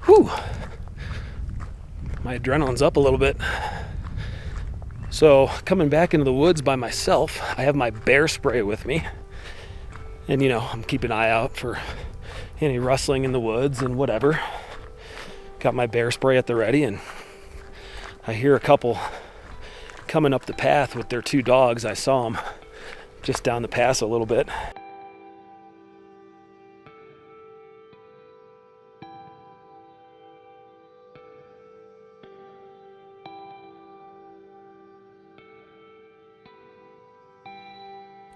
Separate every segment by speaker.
Speaker 1: Whew. My adrenaline's up a little bit. So coming back into the woods by myself, I have my bear spray with me. And I'm keeping an eye out for any rustling in the woods and whatever. Got my bear spray at the ready, and I hear a couple coming up the path with their two dogs. I saw them just down the pass a little bit.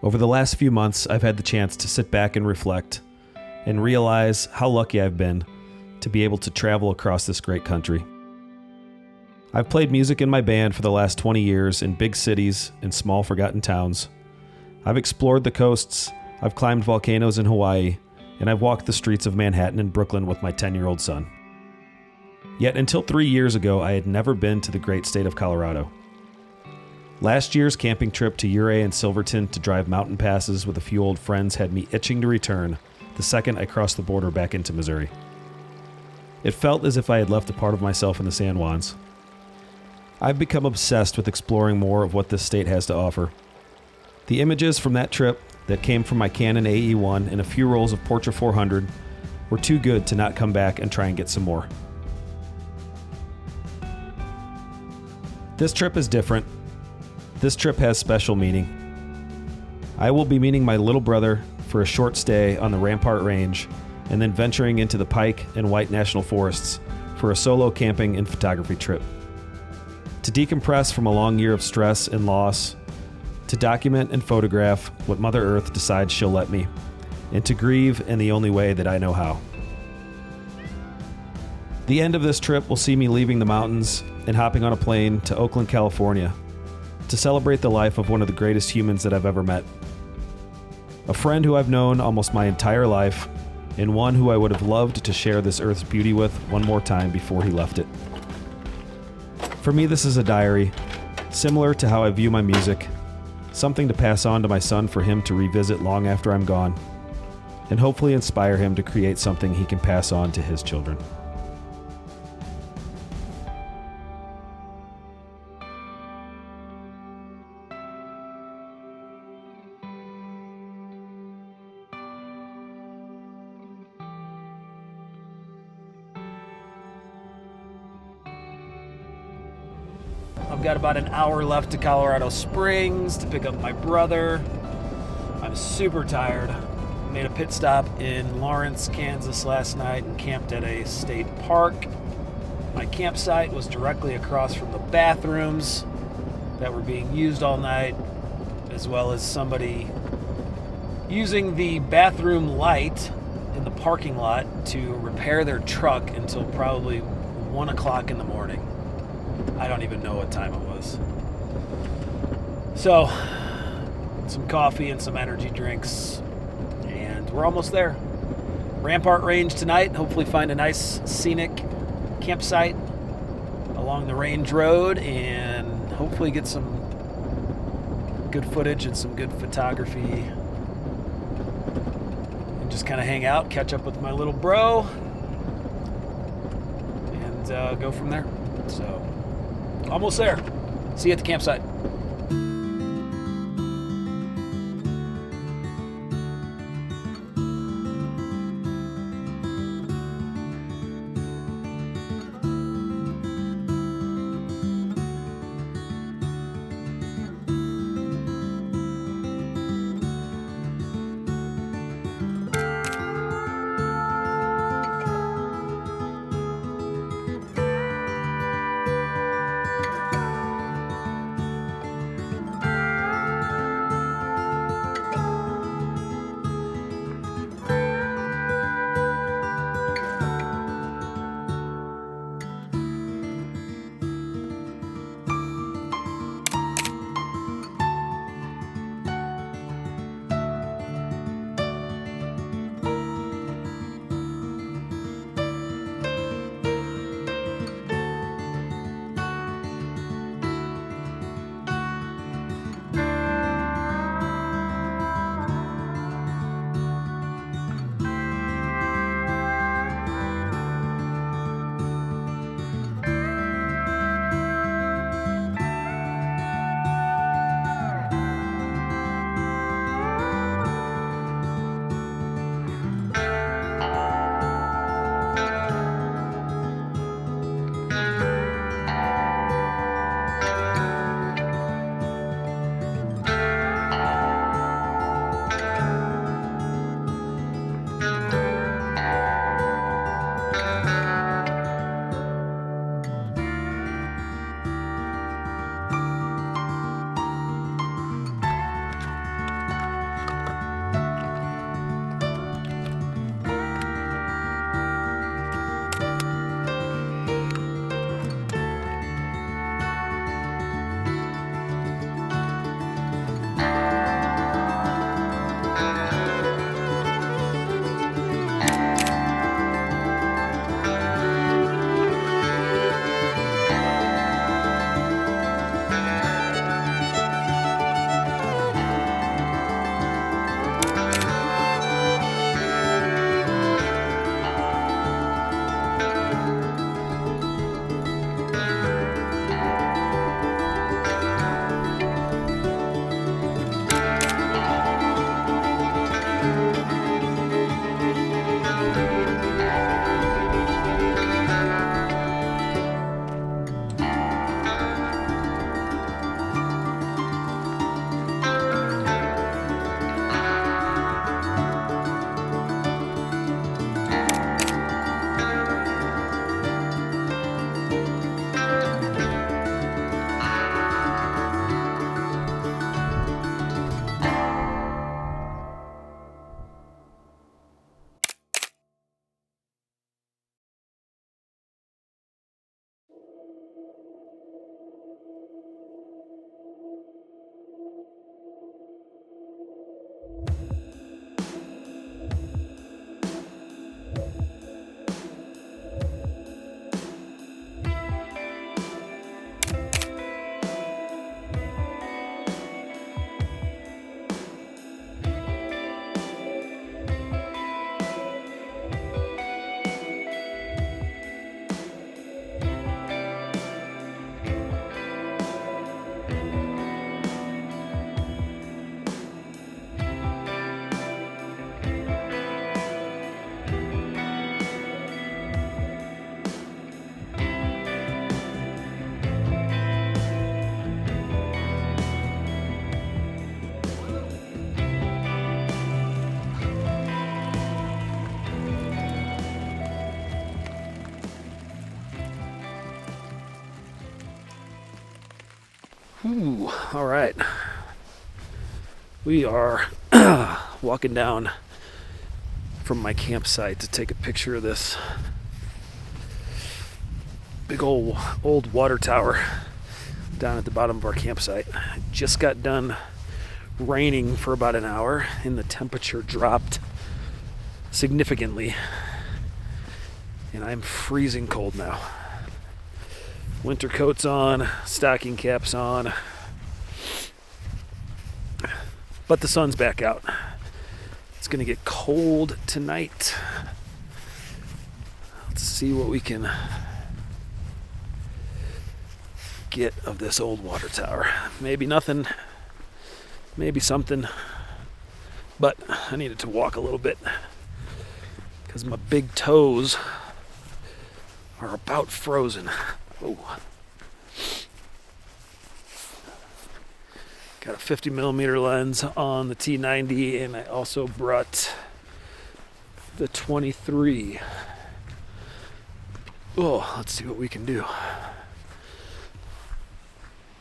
Speaker 2: Over the last few months, I've had the chance to sit back and reflect and realize how lucky I've been to be able to travel across this great country. I've played music in my band for the last 20 years in big cities and small forgotten towns. I've explored the coasts, I've climbed volcanoes in Hawaii, and I've walked the streets of Manhattan and Brooklyn with my 10-year-old son. Yet until 3 years ago, I had never been to the great state of Colorado. Last year's camping trip to Ouray and Silverton to drive mountain passes with a few old friends had me itching to return the second I crossed the border back into Missouri. It felt as if I had left a part of myself in the San Juans. I've become obsessed with exploring more of what this state has to offer. The images from that trip that came from my Canon AE1 and a few rolls of Portra 400 were too good to not come back and try and get some more. This trip is different. This trip has special meaning. I will be meeting my little brother for a short stay on the Rampart Range and then venturing into the Pike and White National Forests for a solo camping and photography trip. To decompress from a long year of stress and loss, to document and photograph what Mother Earth decides she'll let me, and to grieve in the only way that I know how. The end of this trip will see me leaving the mountains and hopping on a plane to Oakland, California, to celebrate the life of one of the greatest humans that I've ever met. A friend who I've known almost my entire life, and one who I would have loved to share this earth's beauty with one more time before he left it. For me, this is a diary, similar to how I view my music, something to pass on to my son for him to revisit long after I'm gone, and hopefully inspire him to create something he can pass on to his children.
Speaker 1: I've got about an hour left to Colorado Springs to pick up my brother. I'm super tired. Made a pit stop in Lawrence, Kansas last night and camped at a state park. My campsite was directly across from the bathrooms that were being used all night, as well as somebody using the bathroom light in the parking lot to repair their truck until probably 1 o'clock in the morning. I don't even know what time it was. So, some coffee and some energy drinks, and we're almost there. Rampart Range tonight. Hopefully find a nice scenic campsite along the range road and hopefully get some good footage and some good photography and just kind of hang out, catch up with my little bro, and go from there. So, almost there. See you at the campsite. Ooh, all right. We are walking down from my campsite to take a picture of this big old water tower down at the bottom of our campsite. It just got done raining for about an hour and the temperature dropped significantly. And I'm freezing cold now. Winter coats on, stocking caps on. But the sun's back out. It's gonna get cold tonight. Let's see what we can get of this old water tower. Maybe nothing, maybe something, but I needed to walk a little bit because my big toes are about frozen. Oh. Got a 50mm lens on the T90, and I also brought the 23. Oh, let's see what we can do.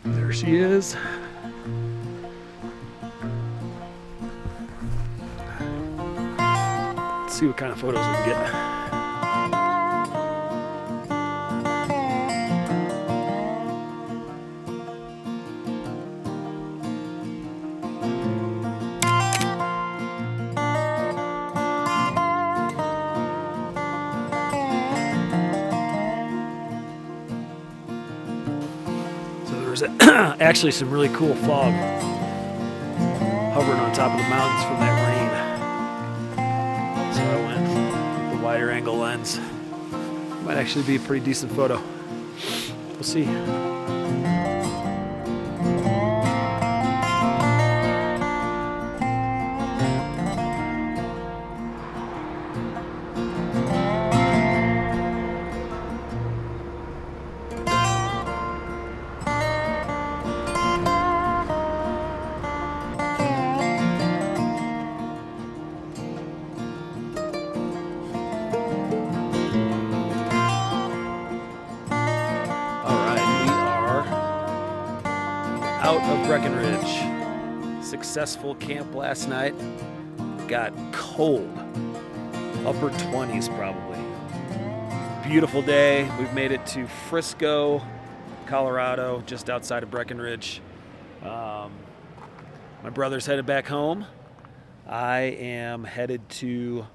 Speaker 1: There she is. Let's see what kind of photos we can get. Actually some really cool fog hovering on top of the mountains from that rain. So I went with the wider angle lens. Might actually be a pretty decent photo. We'll see. Out of Breckenridge. Successful camp last night. Got cold. Upper 20s probably. Beautiful day. We've made it to Frisco, Colorado, just outside of Breckenridge. My brother's headed back home. I am headed to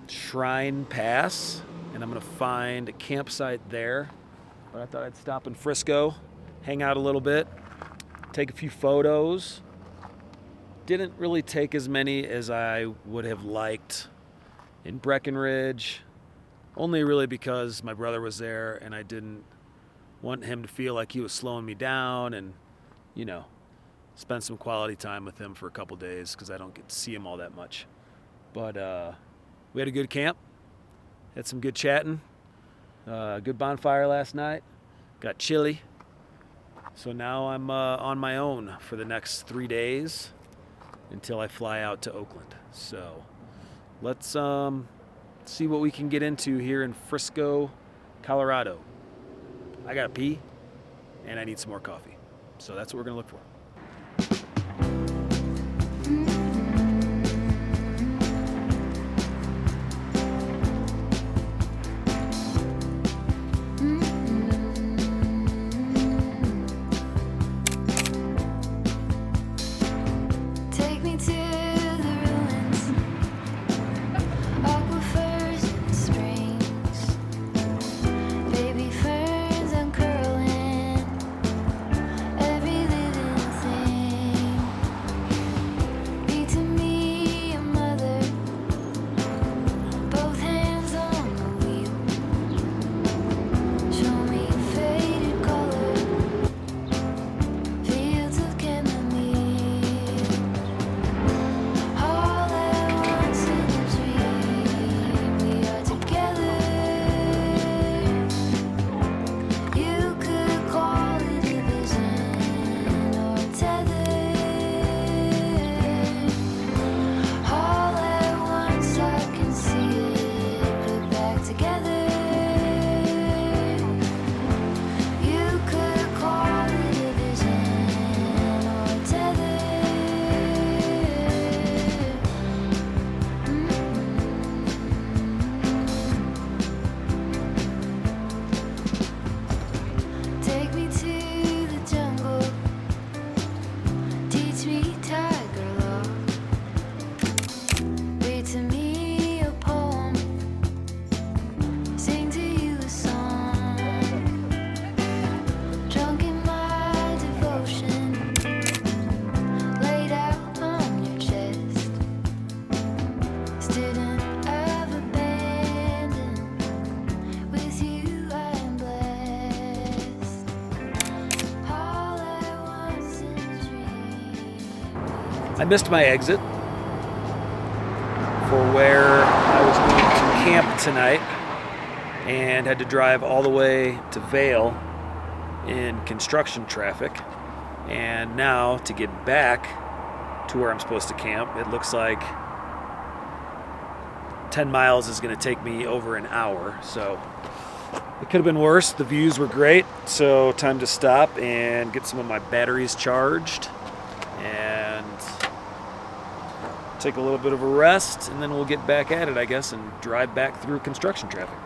Speaker 1: Shrine Pass, and I'm going to find a campsite there. But I thought I'd stop in Frisco, hang out a little bit, take a few photos. Didn't really take as many as I would have liked in Breckenridge, only really because my brother was there and I didn't want him to feel like he was slowing me down, and, you know, spend some quality time with him for a couple days because I don't get to see him all that much. But we had a good camp, had some good chatting, good bonfire last night, got chilly. So now I'm on my own for the next 3 days until I fly out to Oakland. So let's see what we can get into here in Frisco, Colorado. I gotta pee and I need some more coffee. So that's what we're gonna look for. I missed my exit for where I was going to camp tonight and had to drive all the way to Vail in construction traffic. And now to get back to where I'm supposed to camp, it looks like 10 miles is going to take me over an hour. So it could have been worse. The views were great, so time to stop and get some of my batteries charged and take a little bit of a rest, and then we'll get back at it, I guess, and drive back through construction traffic.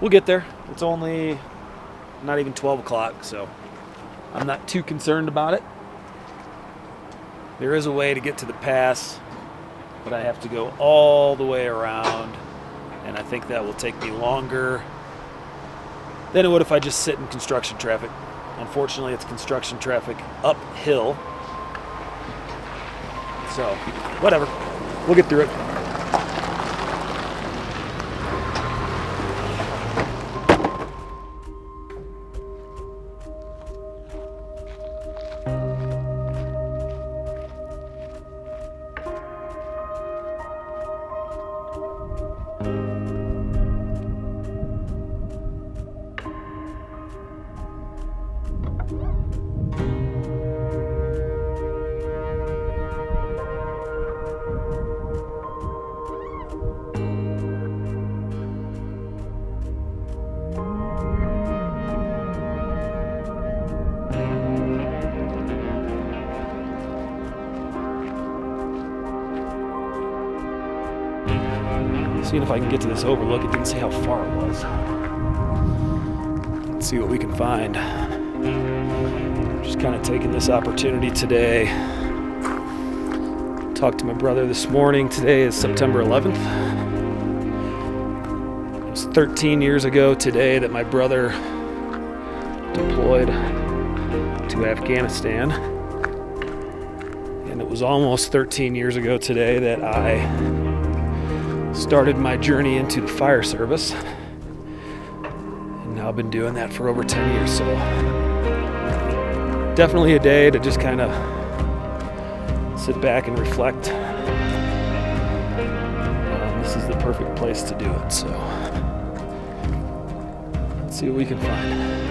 Speaker 1: We'll get there. It's only not even 12 o'clock, so I'm not too concerned about it. There is a way to get to the pass, but I have to go all the way around, and I think that will take me longer than it would if I just sit in construction traffic. Unfortunately, it's construction traffic uphill. So, whatever. We'll get through it. Seeing if I can get to this overlook. It didn't say how far it was. Let's see what we can find. Just kind of taking this opportunity today. Talked to my brother this morning. Today is September 11th. It was 13 years ago today that my brother deployed to Afghanistan. And it was almost 13 years ago today that I started my journey into the fire service, and now I've been doing that for over 10 years, so definitely a day to just kind of sit back and reflect. This is the perfect place to do it, so let's see what we can find.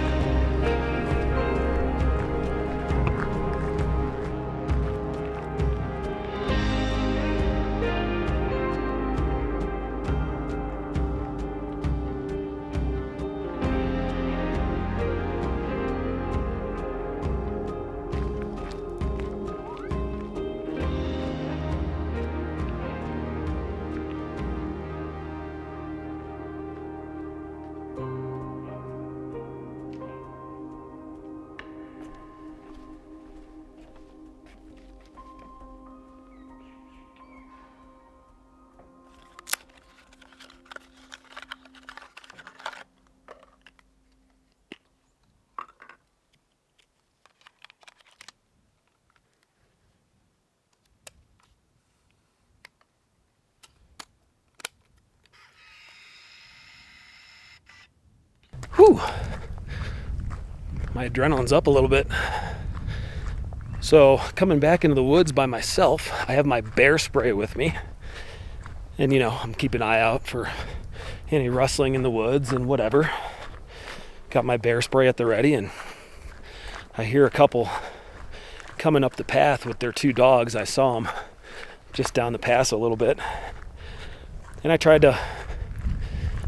Speaker 1: Whew. My adrenaline's up a little bit. So coming back into the woods by myself, I have my bear spray with me. And I'm keeping an eye out for any rustling in the woods and whatever. Got my bear spray at the ready, and I hear a couple coming up the path with their two dogs. I saw them just down the pass a little bit. And I tried to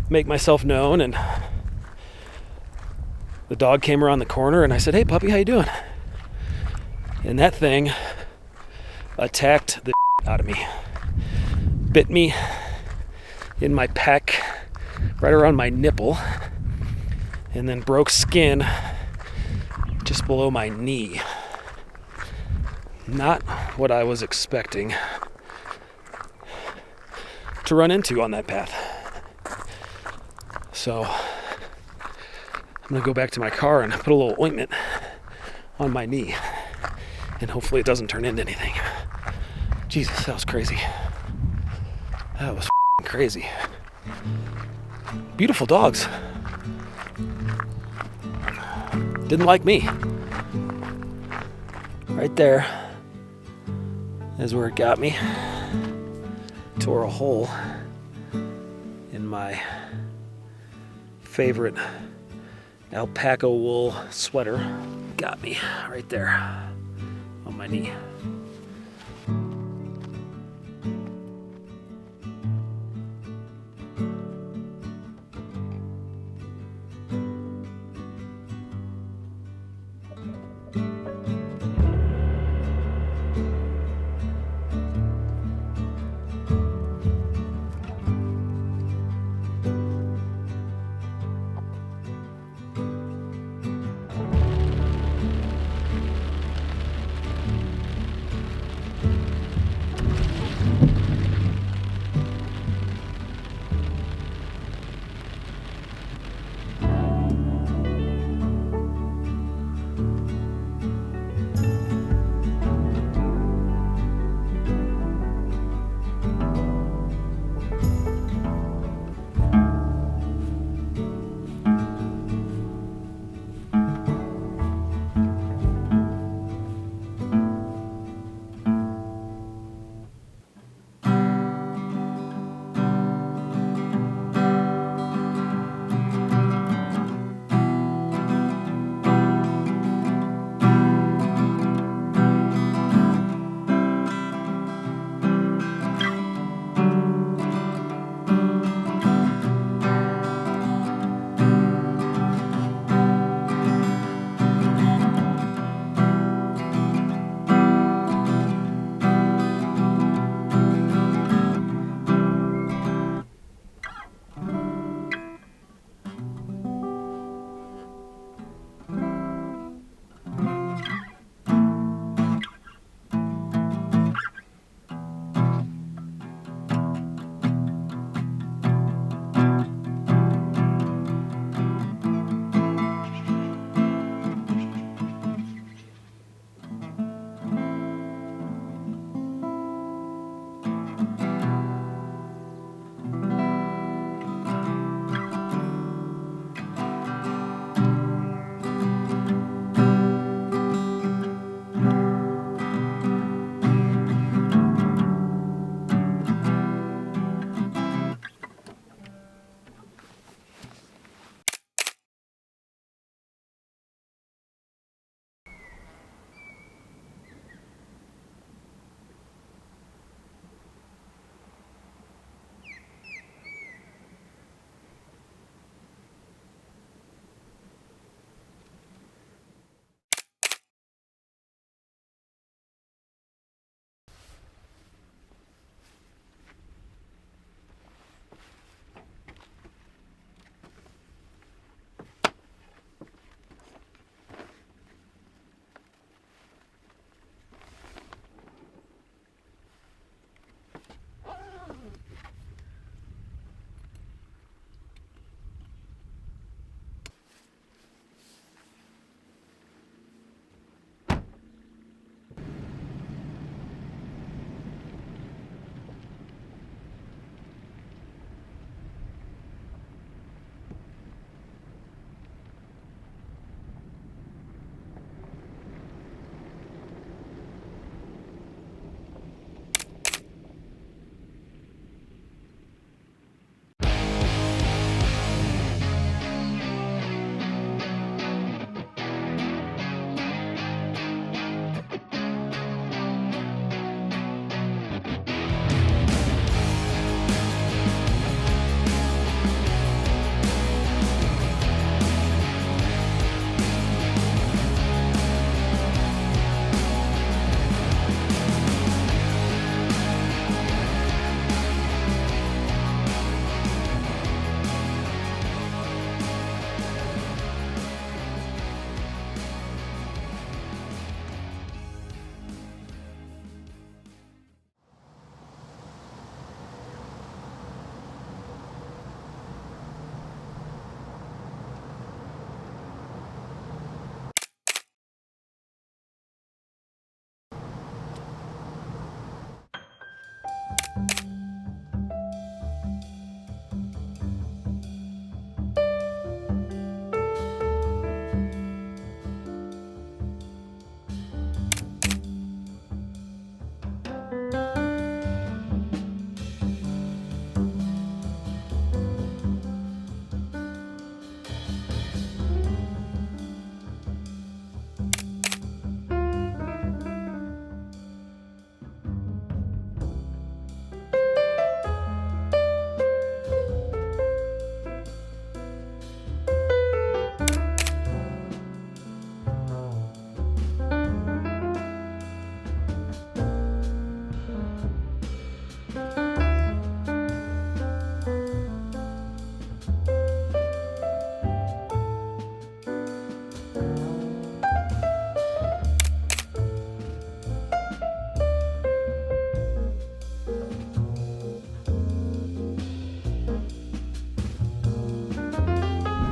Speaker 1: make myself known, and the dog came around the corner, and I said, "Hey puppy, how you doing?" And that thing attacked the out of me. Bit me in my pec, right around my nipple, and then broke skin just below my knee. Not what I was expecting to run into on that path. So I'm gonna go back to my car and put a little ointment on my knee, and hopefully it doesn't turn into anything. Jesus, that was crazy. That was crazy. Beautiful dogs. Didn't like me. Right there. is where it got me. Tore a hole in my favorite alpaca wool sweater. Got me right there on my knee.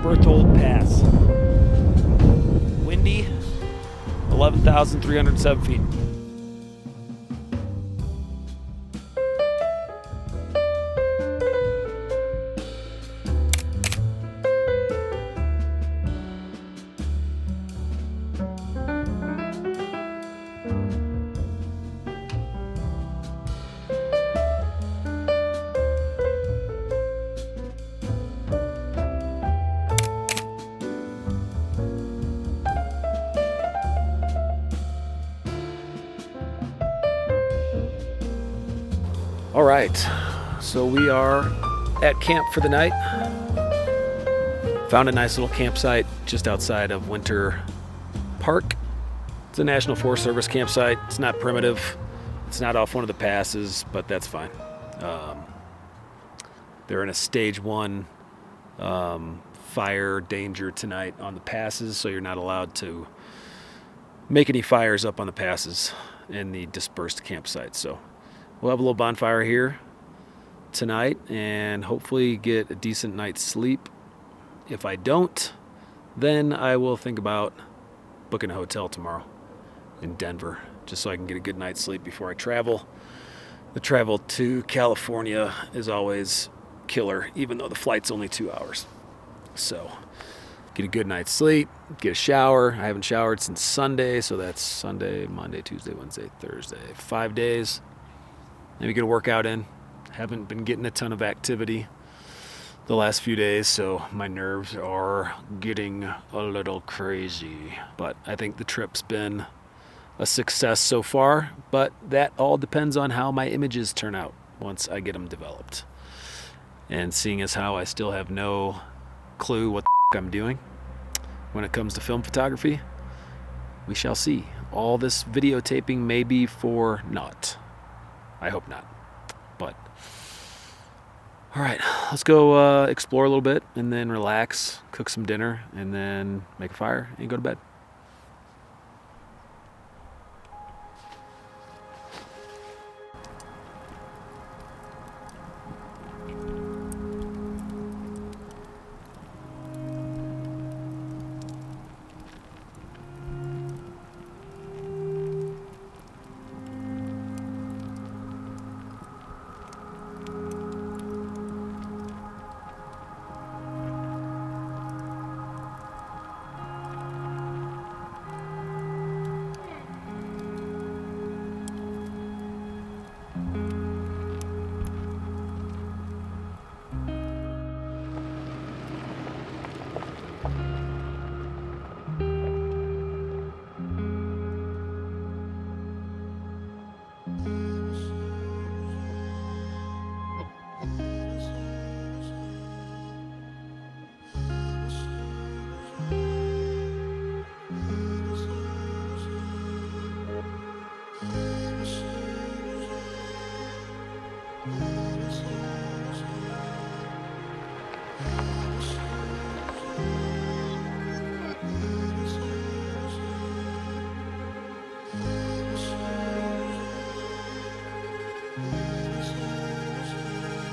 Speaker 1: Berthold Pass. Windy, 11,307 feet. All right, so we are at camp for the night. Found a nice little campsite just outside of Winter Park. It's a National Forest Service campsite. It's not primitive. It's not off one of the passes, but that's fine. They're in a stage 1 fire danger tonight on the passes, so you're not allowed to make any fires up on the passes in the dispersed campsite. So we'll have a little bonfire here tonight and hopefully get a decent night's sleep. If I don't, then I will think about booking a hotel tomorrow in Denver, just so I can get a good night's sleep before I travel. The travel to California is always killer, even though the flight's only 2 hours. So get a good night's sleep, get a shower. I haven't showered since Sunday, so that's Sunday, Monday, Tuesday, Wednesday, Thursday, 5 days. Maybe get a workout in. Haven't been getting a ton of activity the last few days, so my nerves are getting a little crazy. But I think the trip's been a success so far, but that all depends on how my images turn out once I get them developed. And seeing as how I still have no clue what the I'm doing when it comes to film photography, we shall see. All this videotaping may be for naught. I hope not. But all right, let's go explore a little bit and then relax, cook some dinner, and then make a fire and go to bed.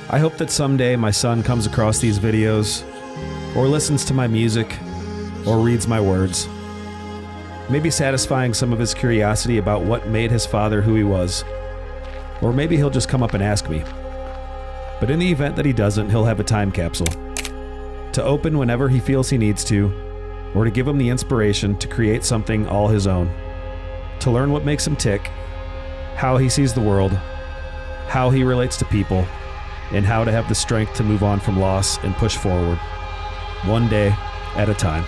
Speaker 2: I hope that someday my son comes across these videos, or listens to my music, or reads my words. Maybe satisfying some of his curiosity about what made his father who he was. Or maybe he'll just come up and ask me. But in the event that he doesn't, he'll have a time capsule to open whenever he feels he needs to, or to give him the inspiration to create something all his own. To learn what makes him tick, how he sees the world, how he relates to people, and how to have the strength to move on from loss and push forward, one day at a time.